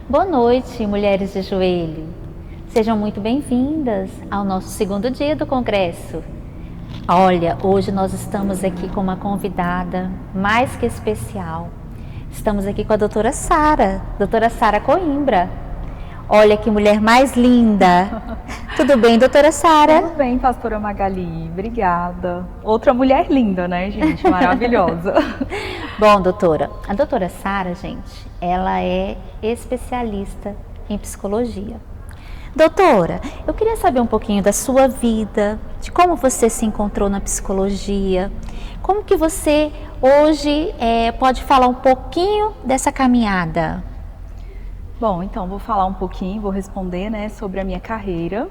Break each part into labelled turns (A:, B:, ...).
A: Boa noite, mulheres de joelho. Sejam muito bem-vindas ao nosso segundo dia do Congresso. Olha, hoje nós estamos aqui com uma convidada mais que especial. Estamos aqui com a doutora Sara Coimbra. Olha que mulher mais linda. Tudo bem, doutora Sara?
B: Tudo bem, pastora Magali, obrigada. Outra mulher linda, né, gente? Maravilhosa.
A: Bom, doutora, a doutora Sara, gente, ela é especialista em psicologia. Doutora, eu queria saber um pouquinho da sua vida, de como você se encontrou na psicologia, como que você hoje pode falar um pouquinho dessa caminhada?
B: Bom, então vou falar um pouquinho, vou responder, né, sobre a minha carreira.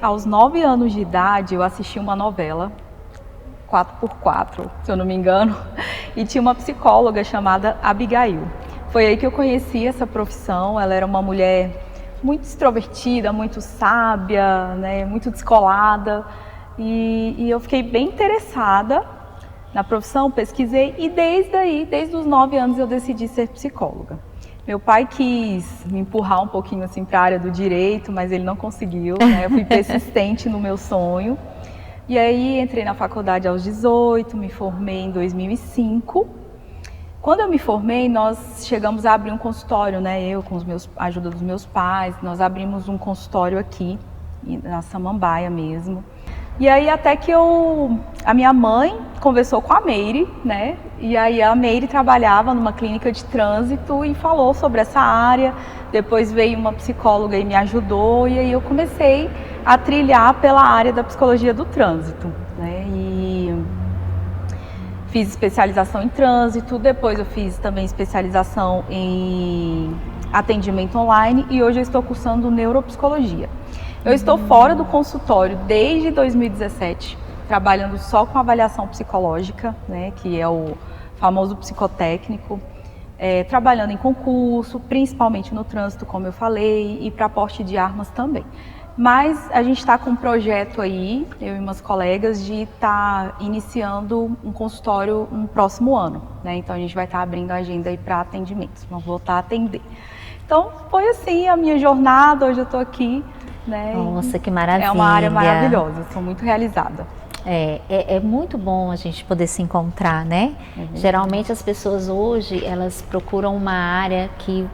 B: Aos 9 anos de idade eu assisti uma novela, 4x4, se eu não me engano, e tinha uma psicóloga chamada Abigail. Foi aí que eu conheci essa profissão. Ela era uma mulher muito extrovertida, muito sábia, né, muito descolada, e eu fiquei bem interessada na profissão, pesquisei, e desde os 9 anos eu decidi ser psicóloga. Meu pai quis me empurrar um pouquinho assim para a área do direito, mas ele não conseguiu, né? Eu fui persistente no meu sonho. E aí entrei na faculdade aos 18, me formei em 2005. Quando eu me formei, nós chegamos a abrir um consultório, né? Eu, com a ajuda dos meus pais, nós abrimos um consultório aqui, na Samambaia mesmo. E aí até que a minha mãe conversou com a Meire, né? E aí a Meire trabalhava numa clínica de trânsito e falou sobre essa área. Depois veio uma psicóloga e me ajudou, e aí eu comecei a trilhar pela área da psicologia do trânsito, né? E fiz especialização em trânsito, depois eu fiz também especialização em atendimento online e hoje eu estou cursando neuropsicologia. Eu estou fora do consultório desde 2017, trabalhando só com avaliação psicológica, né, que é o famoso psicotécnico, trabalhando em concurso, principalmente no trânsito, como eu falei, e para porte de armas também. Mas a gente está com um projeto aí, eu e umas colegas, de estar iniciando um consultório no próximo ano, né? Então a gente vai estar abrindo a agenda aí para atendimentos, vamos voltar a atender. Então foi assim a minha jornada, hoje eu estou aqui, né?
A: Nossa, que maravilha!
B: É uma área maravilhosa, sou muito realizada.
A: É muito bom a gente poder se encontrar, né? Geralmente as pessoas hoje, elas procuram uma área que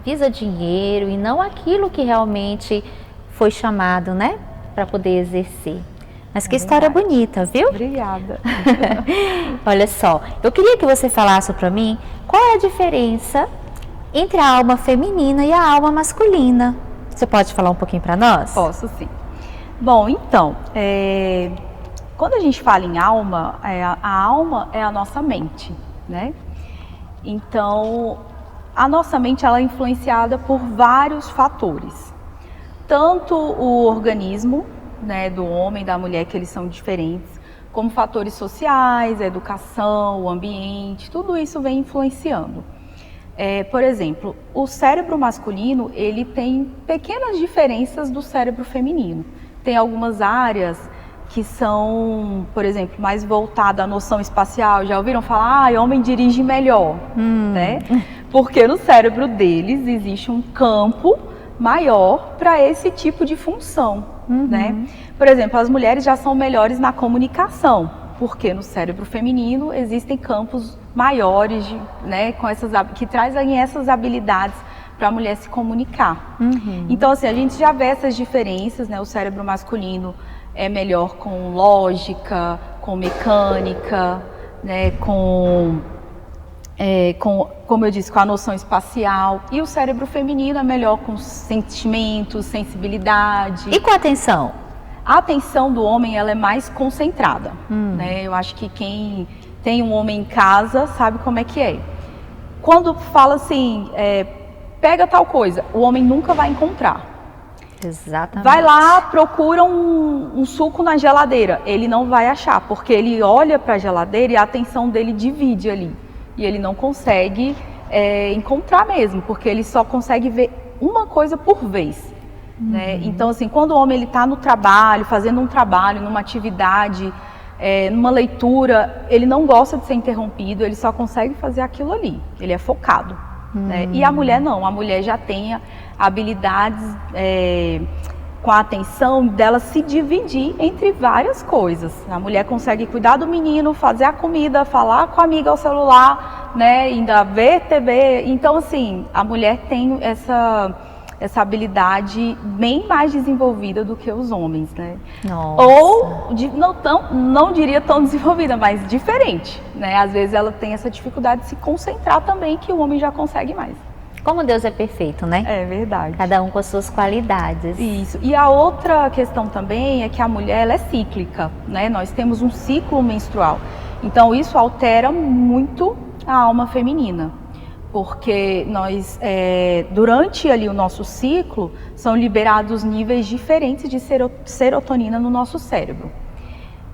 A: visa dinheiro e não aquilo que realmente foi chamado, né? Para poder exercer. Mas que história bonita, viu?
B: Obrigada.
A: Olha só, eu queria que você falasse para mim qual é a diferença entre a alma feminina e a alma masculina. Você pode falar um pouquinho para nós?
B: Posso, sim. Bom, então, quando a gente fala em alma, a alma é a nossa mente, né? Então, a nossa mente ela é influenciada por vários fatores. Tanto o organismo, né, do homem e da mulher, que eles são diferentes, como fatores sociais, a educação, o ambiente, tudo isso vem influenciando. Por exemplo, o cérebro masculino, ele tem pequenas diferenças do cérebro feminino. Tem algumas áreas que são, por exemplo, mais voltada à noção espacial. Já ouviram falar, homem dirige melhor, né? Porque no cérebro deles existe um campo maior para esse tipo de função, né? Por exemplo, as mulheres já são melhores na comunicação, porque no cérebro feminino existem campos maiores, né, que trazem essas habilidades para a mulher se comunicar. Então, assim, a gente já vê essas diferenças, né? O cérebro masculino é melhor com lógica, com mecânica, né, como eu disse, com a noção espacial, e o cérebro feminino é melhor com sentimentos, sensibilidade.
A: E com a atenção?
B: A atenção do homem ela é mais concentrada, né? Eu acho que quem tem um homem em casa sabe como é que é. Quando fala assim, pega tal coisa, o homem nunca vai encontrar.
A: Exatamente.
B: Vai lá, procura um suco na geladeira, ele não vai achar, porque ele olha para a geladeira e a atenção dele divide ali. E ele não consegue encontrar mesmo, porque ele só consegue ver uma coisa por vez. Né? Então, assim, quando o homem está no trabalho, fazendo um trabalho, numa atividade, numa leitura, ele não gosta de ser interrompido, ele só consegue fazer aquilo ali, ele é focado. né? E a mulher não, a mulher já tem habilidades com a atenção dela se dividir entre várias coisas. A mulher consegue cuidar do menino, fazer a comida, falar com a amiga ao celular, né? Ainda ver TV. Então, assim, a mulher tem essa habilidade bem mais desenvolvida do que os homens, né?
A: Nossa.
B: Ou não diria tão desenvolvida, mas diferente, né? Às vezes ela tem essa dificuldade de se concentrar também, que o homem já consegue mais.
A: Como Deus é perfeito, né?
B: É verdade.
A: Cada um com as suas qualidades.
B: Isso. E a outra questão também é que a mulher ela é cíclica, né? Nós temos um ciclo menstrual. Então isso altera muito a alma feminina. Porque nós, durante ali o nosso ciclo, são liberados níveis diferentes de serotonina no nosso cérebro.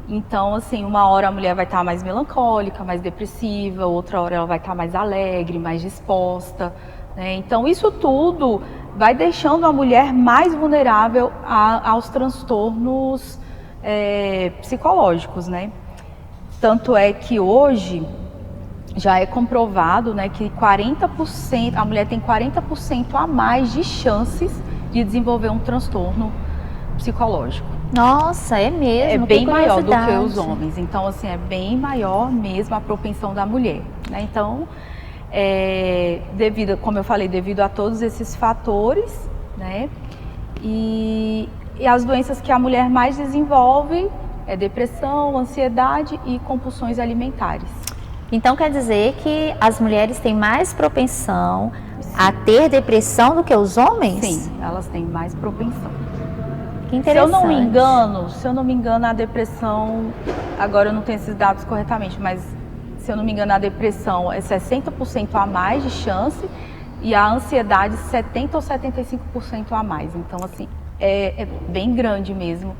B: Então, assim, uma hora a mulher vai estar mais melancólica, mais depressiva, outra hora ela vai estar mais alegre, mais disposta, né? Então, isso tudo vai deixando a mulher mais vulnerável aos transtornos psicológicos, né? Tanto é que hoje já é comprovado, né, que 40%, a mulher tem 40% a mais de chances de desenvolver um transtorno psicológico.
A: Nossa, é mesmo?
B: É bem maior do que os homens. Então, assim, é bem maior mesmo a propensão da mulher, né? Então, como eu falei, devido a todos esses fatores, né? E as doenças que a mulher mais desenvolve é depressão, ansiedade e compulsões alimentares.
A: Então quer dizer que as mulheres têm mais propensão a ter depressão do que os homens?
B: Sim, elas têm mais propensão.
A: Que interessante.
B: Se eu não me engano, a depressão, agora eu não tenho esses dados corretamente, mas se eu não me engano, a depressão é 60% a mais de chance e a ansiedade 70% ou 75% a mais. Então, assim, é bem grande mesmo.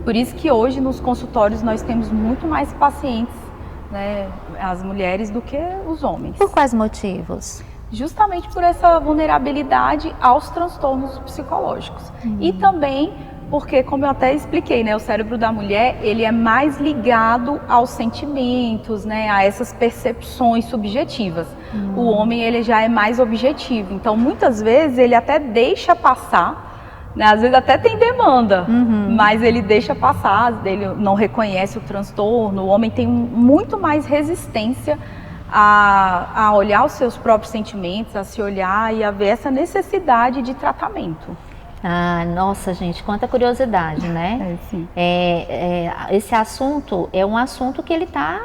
B: Por isso que hoje nos consultórios nós temos muito mais pacientes, né, as mulheres do que os homens.
A: Por quais motivos?
B: Justamente por essa vulnerabilidade aos transtornos psicológicos. E também porque, como eu até expliquei, né, o cérebro da mulher, ele é mais ligado aos sentimentos, né, a essas percepções subjetivas. O homem, ele já é mais objetivo. Então, muitas vezes, ele até deixa passar, né, às vezes até tem demanda, mas ele deixa passar, ele não reconhece o transtorno. O homem tem muito mais resistência a olhar os seus próprios sentimentos, a se olhar e a ver essa necessidade de tratamento.
A: Ah, nossa, gente, quanta curiosidade, né?
B: Sim.
A: Esse assunto é um assunto que ele está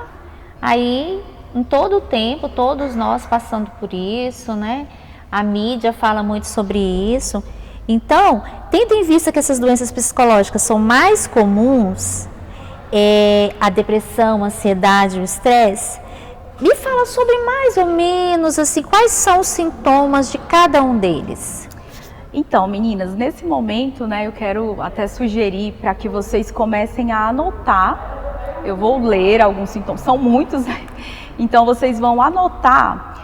A: aí em todo o tempo, todos nós passando por isso, né? A mídia fala muito sobre isso. Então, tendo em vista que essas doenças psicológicas são mais comuns, a depressão, a ansiedade, o estresse, me fala sobre mais ou menos assim, quais são os sintomas de cada um deles.
B: Então, meninas, nesse momento, né, eu quero até sugerir para que vocês comecem a anotar. Eu vou ler alguns sintomas, são muitos, então vocês vão anotar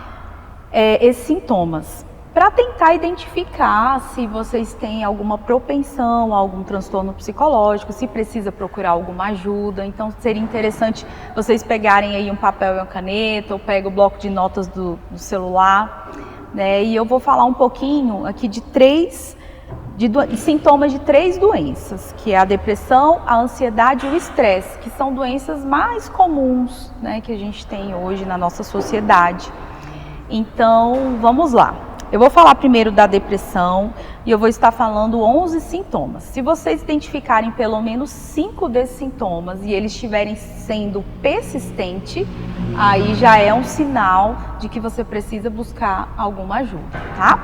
B: esses sintomas para tentar identificar se vocês têm alguma propensão a algum transtorno psicológico, se precisa procurar alguma ajuda. Então seria interessante vocês pegarem aí um papel e uma caneta, ou pega o bloco de notas do celular, né? E eu vou falar um pouquinho aqui de sintomas de 3 doenças, que é a depressão, a ansiedade e o estresse, que são doenças mais comuns, né, que a gente tem hoje na nossa sociedade. Então, vamos lá. Eu vou falar primeiro da depressão e eu vou estar falando 11 sintomas. Se vocês identificarem pelo menos 5 desses sintomas e eles estiverem sendo persistentes, aí já é um sinal de que você precisa buscar alguma ajuda, tá?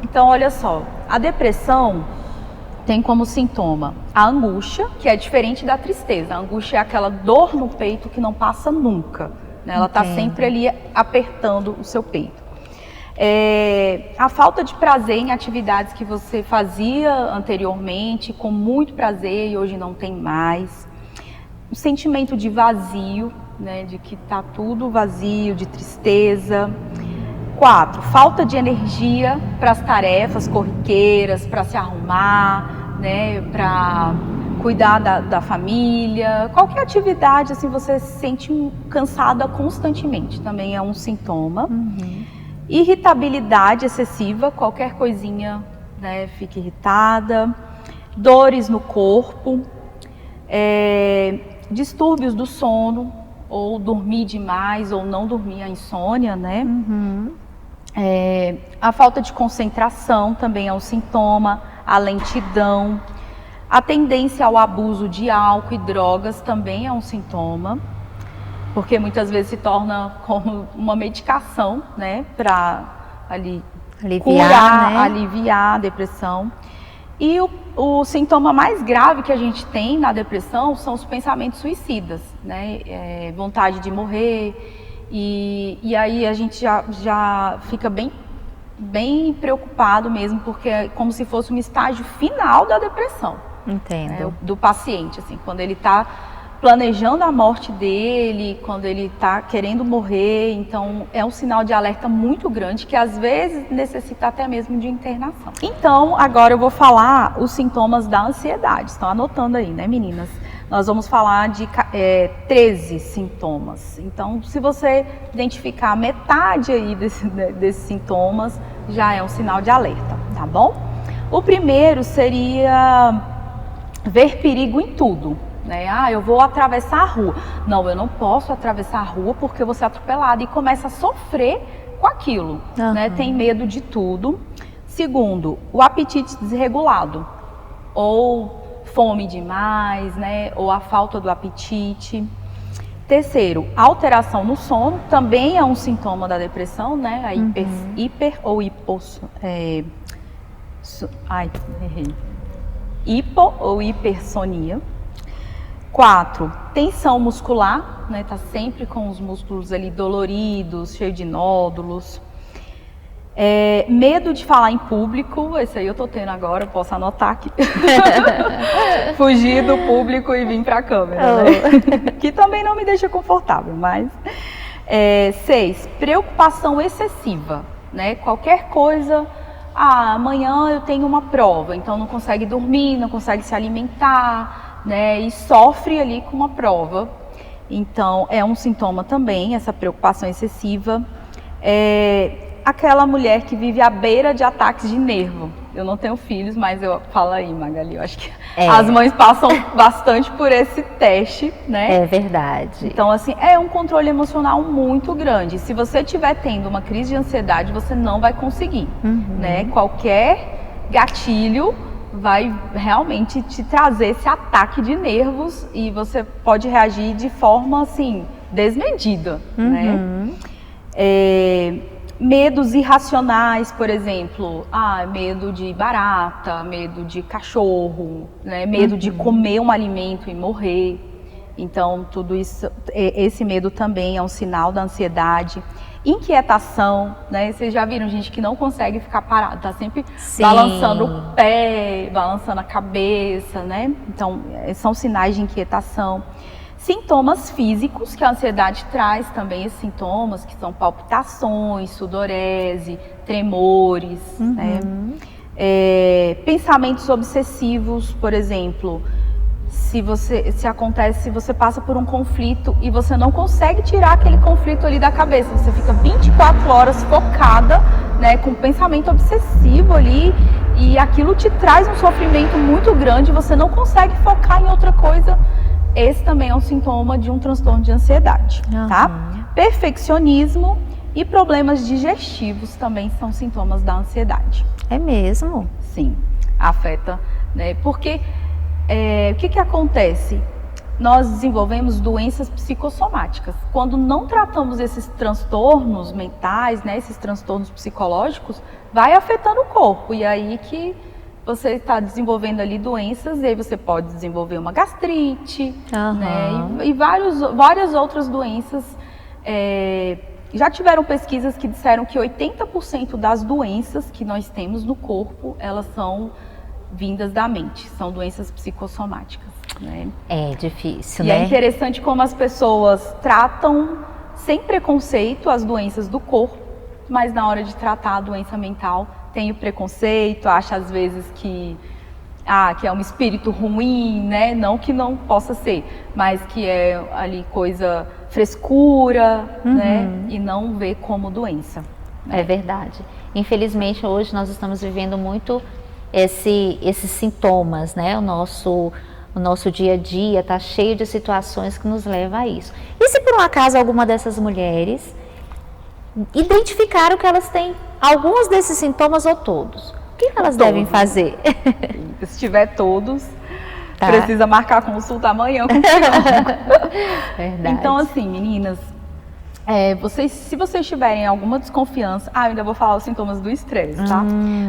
B: Então, olha só, a depressão tem como sintoma a angústia, que é diferente da tristeza. A angústia é aquela dor no peito que não passa nunca, né? Ela está sempre ali apertando o seu peito. A falta de prazer em atividades que você fazia anteriormente com muito prazer e hoje não tem mais. O sentimento de vazio, né, de que está tudo vazio, de tristeza. 4, falta de energia para as tarefas corriqueiras, para se arrumar, né, para cuidar da família. Qualquer atividade, assim, você se sente cansada constantemente, também é um sintoma. Irritabilidade excessiva, qualquer coisinha, né, fica irritada. Dores no corpo, distúrbios do sono, ou dormir demais, ou não dormir, a insônia, né? A falta de concentração também é um sintoma, a lentidão, a tendência ao abuso de álcool e drogas também é um sintoma, porque muitas vezes se torna como uma medicação, né, para aliviar a depressão. E o sintoma mais grave que a gente tem na depressão são os pensamentos suicidas, né? Vontade de morrer, e aí a gente já fica bem preocupado mesmo, porque é como se fosse um estágio final da depressão.
A: Entendo.
B: Do paciente, assim, quando ele está planejando a morte dele, quando ele está querendo morrer, então é um sinal de alerta muito grande que às vezes necessita até mesmo de internação. Então, agora eu vou falar os sintomas da ansiedade. Estão anotando aí, né, meninas? Nós vamos falar de 13 sintomas. Então, se você identificar metade aí desses sintomas, já é um sinal de alerta, tá bom? O primeiro seria ver perigo em tudo. Né? Eu vou atravessar a rua. Não, eu não posso atravessar a rua porque eu vou ser atropelada, e começa a sofrer com aquilo, né? Tem medo de tudo. Segundo, o apetite desregulado, ou fome demais, né? Ou a falta do apetite. Terceiro, alteração no sono, também é um sintoma da depressão, né? A hipo ou hipersonia. 4, tensão muscular, né? Tá sempre com os músculos ali doloridos, cheio de nódulos. Medo de falar em público, esse aí eu tô tendo agora, posso anotar aqui. Fugir do público e vir pra câmera, né? Que também não me deixa confortável, mas... 6, preocupação excessiva, né? Qualquer coisa... amanhã eu tenho uma prova, então não consegue dormir, não consegue se alimentar... né, e sofre ali com uma prova. Então é um sintoma também, essa preocupação excessiva. Aquela mulher que vive à beira de ataques de nervo. Eu não tenho filhos, mas fala aí, Magali, eu acho que as mães passam bastante por esse teste, né?
A: É verdade.
B: Então, assim, é um controle emocional muito grande. Se você estiver tendo uma crise de ansiedade, você não vai conseguir, né? Qualquer gatilho vai realmente te trazer esse ataque de nervos, e você pode reagir de forma, assim, desmedida, né? Medos irracionais, por exemplo, medo de barata, medo de cachorro, né? Medo de comer um alimento e morrer. Então, tudo isso, esse medo também é um sinal da ansiedade. Inquietação, né? Vocês já viram gente que não consegue ficar parado, tá sempre balançando o pé, balançando a cabeça, né? Então, são sinais de inquietação. Sintomas físicos, que a ansiedade traz também, esses sintomas, que são palpitações, sudorese, tremores, né? Pensamentos obsessivos, por exemplo... Se você passa por um conflito e você não consegue tirar aquele conflito ali da cabeça, você fica 24 horas focada, né, com um pensamento obsessivo ali, e aquilo te traz um sofrimento muito grande, você não consegue focar em outra coisa. Esse também é um sintoma de um transtorno de ansiedade, tá? Perfeccionismo e problemas digestivos também são sintomas da ansiedade.
A: É mesmo?
B: Sim, afeta, né? Porque o que acontece? Nós desenvolvemos doenças psicossomáticas. Quando não tratamos esses transtornos mentais, né, esses transtornos psicológicos, vai afetando o corpo. E aí que você está desenvolvendo ali doenças, e aí você pode desenvolver uma gastrite, né, e várias outras doenças. Já tiveram pesquisas que disseram que 80% das doenças que nós temos no corpo, elas são vindas da mente, são doenças psicossomáticas, né?
A: É difícil,
B: né? E é interessante como as pessoas tratam sem preconceito as doenças do corpo, mas na hora de tratar a doença mental tem o preconceito, acha às vezes que é um espírito ruim, né? Não que não possa ser, mas que é ali coisa frescura, né? E não vê como doença. né?
A: É verdade. Infelizmente, hoje nós estamos vivendo muito esses sintomas, né? O nosso dia a dia está cheio de situações que nos levam a isso. E se por um acaso alguma dessas mulheres identificaram que elas têm alguns desses sintomas ou todos, o que elas devem fazer?
B: Se tiver todos,
A: Tá.
B: precisa marcar consulta amanhã com o psicólogo.
A: Verdade.
B: Então, assim, meninas, se vocês tiverem alguma desconfiança, eu ainda vou falar os sintomas do estresse, tá?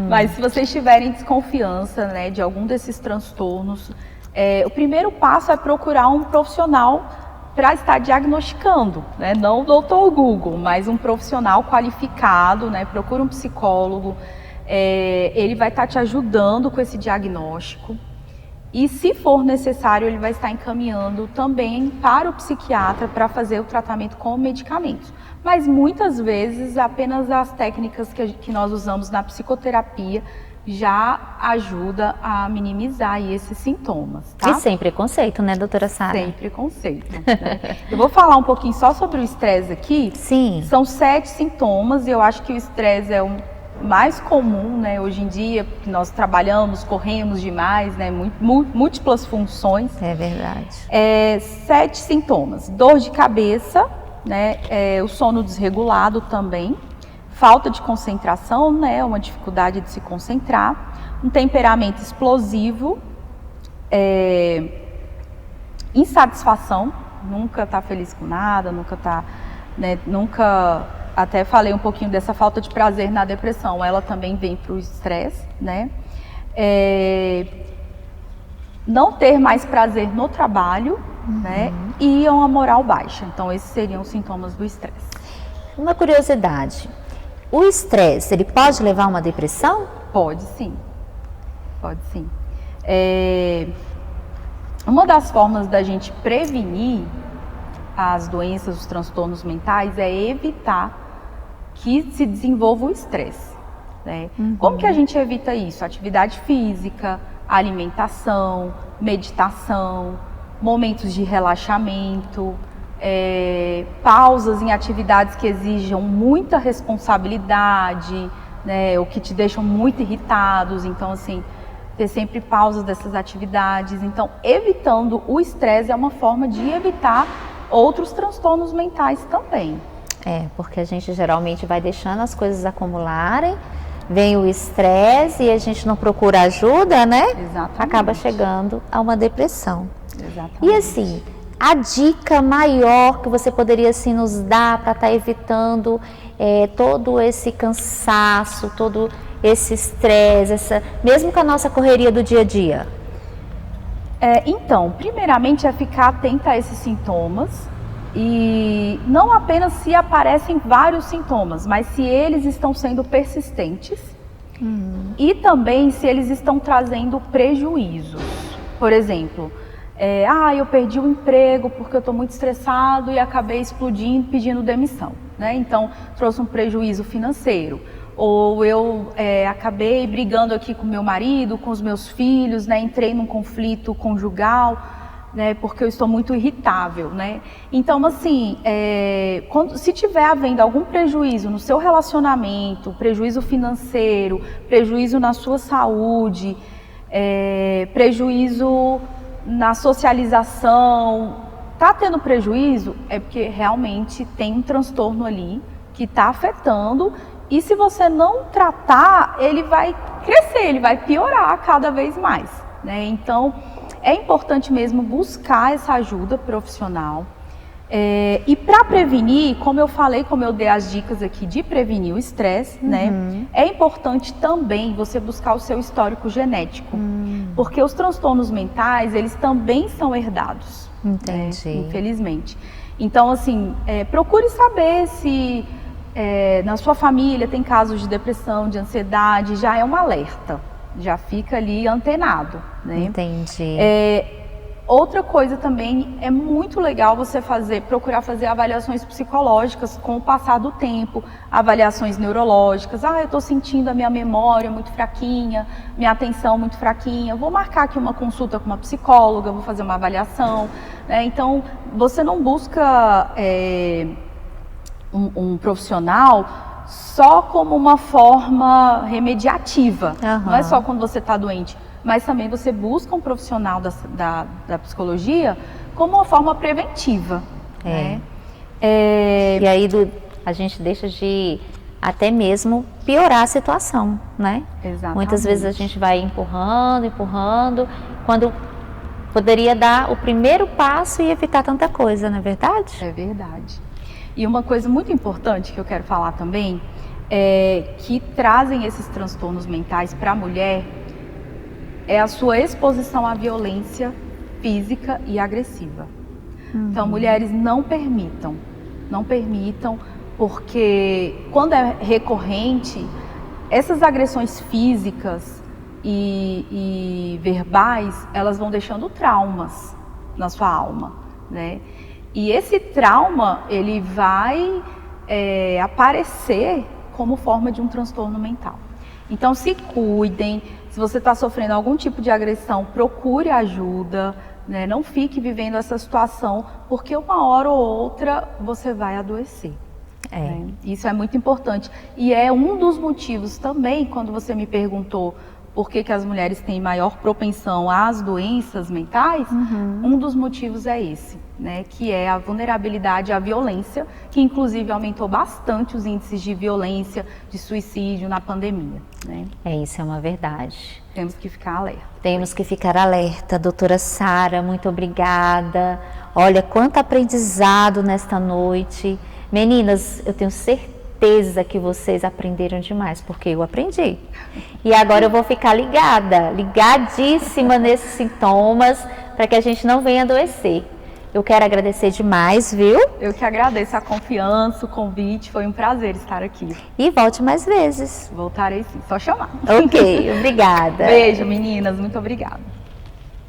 B: Mas se vocês tiverem desconfiança, né, de algum desses transtornos, o primeiro passo é procurar um profissional para estar diagnosticando, né? Não o doutor Google, mas um profissional qualificado, né? Procura um psicólogo, ele vai estar te ajudando com esse diagnóstico. E se for necessário, ele vai estar encaminhando também para o psiquiatra para fazer o tratamento com medicamentos. Mas muitas vezes apenas as técnicas que nós usamos na psicoterapia já ajuda a minimizar aí esses sintomas, tá?
A: E sem preconceito, né, doutora Sara?
B: Sem preconceito, né? Eu vou falar um pouquinho só sobre o estresse aqui.
A: Sim.
B: São 7 sintomas e eu acho que o estresse é o mais comum, né, hoje em dia, que nós trabalhamos, corremos demais, né, múltiplas funções.
A: É verdade.
B: 7 sintomas: dor de cabeça, né, o sono desregulado também, falta de concentração, né, uma dificuldade de se concentrar, um temperamento explosivo, insatisfação, nunca está feliz com nada, até falei um pouquinho dessa falta de prazer na depressão, ela também vem para o estresse, né? Não ter mais prazer no trabalho, né? E uma moral baixa. Então, esses seriam os sintomas do estresse.
A: Uma curiosidade, o estresse, ele pode levar a uma depressão?
B: Pode sim, pode sim. Uma das formas da gente prevenir as doenças, os transtornos mentais, é evitar que se desenvolva o estresse, né? Como que a gente evita isso? Atividade física, alimentação, meditação, momentos de relaxamento, pausas em atividades que exijam muita responsabilidade, né, ou que te deixam muito irritados. Então, assim, ter sempre pausas dessas atividades. Então, evitando o estresse é uma forma de evitar outros transtornos mentais também.
A: Porque a gente geralmente vai deixando as coisas acumularem, vem o estresse e a gente não procura ajuda, né?
B: Exatamente.
A: Acaba chegando a uma depressão.
B: Exatamente.
A: E assim, a dica maior que você poderia assim, nos dar para estar evitando todo esse cansaço, todo esse estresse, mesmo com a nossa correria do dia a dia?
B: Então, primeiramente é ficar atenta a esses sintomas. E não apenas se aparecem vários sintomas, mas se eles estão sendo persistentes e também se eles estão trazendo prejuízos. Por exemplo, eu perdi o emprego porque eu estou muito estressado e acabei explodindo, pedindo demissão, né? Então, trouxe um prejuízo financeiro. Ou eu acabei brigando aqui com meu marido, com os meus filhos, né? Entrei num conflito conjugal, né, porque eu estou muito irritável, né? Então, assim, se tiver havendo algum prejuízo no seu relacionamento, prejuízo financeiro, prejuízo na sua saúde, prejuízo na socialização, tá tendo prejuízo, é porque realmente tem um transtorno ali que está afetando, e se você não tratar, ele vai crescer, ele vai piorar cada vez mais, né? Então, é importante mesmo buscar essa ajuda profissional. E para prevenir, como eu falei, como eu dei as dicas aqui de prevenir o estresse, né? É importante também você buscar o seu histórico genético. Porque os transtornos mentais, eles também são herdados.
A: Entendi.
B: Né? Infelizmente. Então, assim, procure saber se na sua família tem casos de depressão, de ansiedade, já é um alerta. Já fica ali antenado, né?
A: Entendi.
B: Outra coisa também, é muito legal você procurar fazer avaliações psicológicas com o passar do tempo, avaliações neurológicas. Eu estou sentindo a minha memória muito fraquinha, minha atenção muito fraquinha, vou marcar aqui uma consulta com uma psicóloga, vou fazer uma avaliação, né? Então, você não busca um profissional só como uma forma remediativa.
A: Aham.
B: Não é só quando você está doente, mas também você busca um profissional da psicologia como uma forma preventiva. Né?
A: E aí a gente deixa de até mesmo piorar a situação, né?
B: Exatamente.
A: Muitas vezes a gente vai empurrando, quando poderia dar o primeiro passo e evitar tanta coisa, não é verdade?
B: É verdade. E uma coisa muito importante que eu quero falar também é que trazem esses transtornos mentais para a mulher é a sua exposição à violência física e agressiva. Então, mulheres não permitam, porque quando é recorrente, essas agressões físicas e verbais, elas vão deixando traumas na sua alma, né? E esse trauma, ele vai aparecer como forma de um transtorno mental. Então, se cuidem, se você está sofrendo algum tipo de agressão, procure ajuda, né? Não fique vivendo essa situação, porque uma hora ou outra você vai adoecer. Né? Isso é muito importante. E é um dos motivos também, quando você me perguntou por que as mulheres têm maior propensão às doenças mentais, um dos motivos é esse, né? Que é a vulnerabilidade à violência, que inclusive aumentou bastante os índices de violência, de suicídio na pandemia. Né?
A: Isso é uma verdade.
B: Temos que ficar alerta.
A: Temos que ficar alerta. Doutora Sara, muito obrigada. Olha, quanto aprendizado nesta noite. Meninas, eu tenho certeza que vocês aprenderam demais, porque eu aprendi. E agora eu vou ficar ligadíssima nesses sintomas, para que a gente não venha adoecer. Eu quero agradecer demais, viu?
B: Eu que agradeço a confiança, o convite, foi um prazer estar aqui.
A: E volte mais vezes.
B: Voltarei sim, só chamar.
A: Ok, obrigada.
B: Beijo, meninas, muito obrigada.